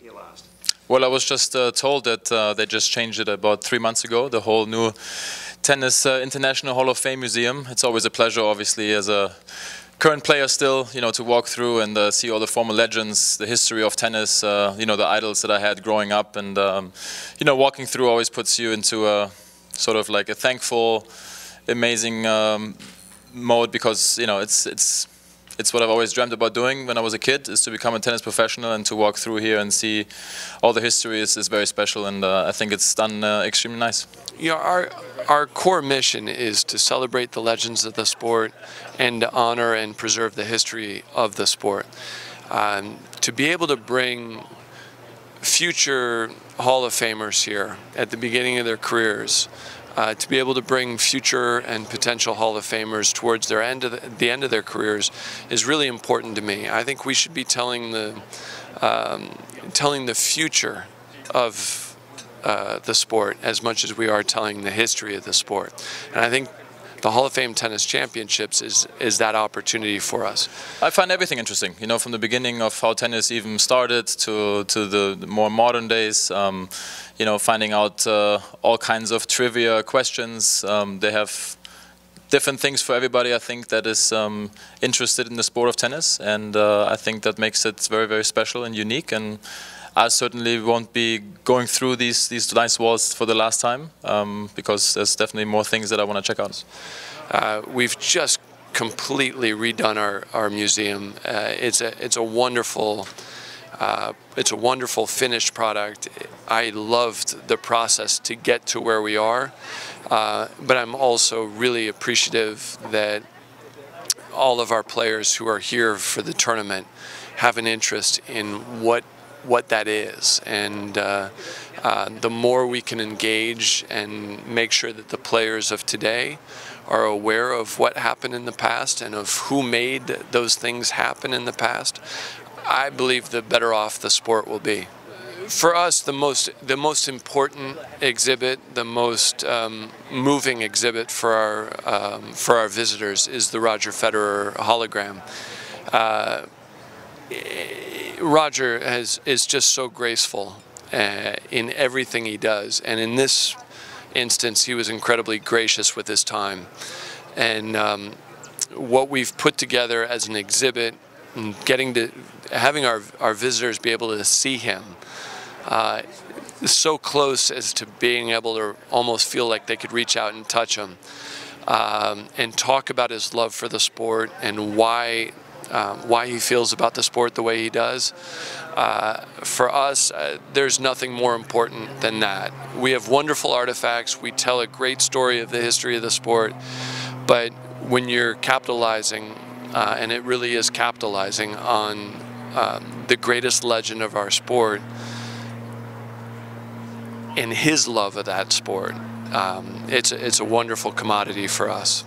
here last? Well, I was just told that they just changed it about 3 months ago, the whole new Tennis International Hall of Fame Museum. It's always a pleasure, obviously, as a current player still, to walk through and see all the former legends, the history of tennis, the idols that I had growing up. And, walking through always puts you into a sort of like a thankful, amazing mode, because, it's what I've always dreamt about doing when I was a kid, is to become a tennis professional, and to walk through here and see all the history is very special, and I think it's done extremely nice. Our core mission is to celebrate the legends of the sport and to honor and preserve the history of the sport. To be able to bring future Hall of Famers here at the beginning of their careers, to be able to bring future and potential Hall of Famers towards the end of their careers is really important to me. I think we should be telling the future of the sport as much as we are telling the history of the sport. And I think the Hall of Fame Tennis Championships is that opportunity for us. I find everything interesting, from the beginning of how tennis even started to the more modern days, finding out all kinds of trivia questions. They have different things for everybody, I think, that is interested in the sport of tennis, and I think that makes it very, very special and unique. And I certainly won't be going through these nice walls for the last time, because there's definitely more things that I want to check out. We've just completely redone our museum. It's a wonderful finished product. I loved the process to get to where we are, but I'm also really appreciative that all of our players who are here for the tournament have an interest in what that is, and the more we can engage and make sure that the players of today are aware of what happened in the past and of who made those things happen in the past, I believe the better off the sport will be. For us, the most important exhibit, the most moving exhibit for our visitors is the Roger Federer hologram. Roger is just so graceful in everything he does, and in this instance he was incredibly gracious with his time. And what we've put together as an exhibit, and having our visitors be able to see him so close as to being able to almost feel like they could reach out and touch him, and talk about his love for the sport and why he feels about the sport the way he does. For us, there's nothing more important than that. We have wonderful artifacts. We tell a great story of the history of the sport, but when you're capitalizing, and it really is capitalizing on the greatest legend of our sport and his love of that sport, it's a wonderful commodity for us.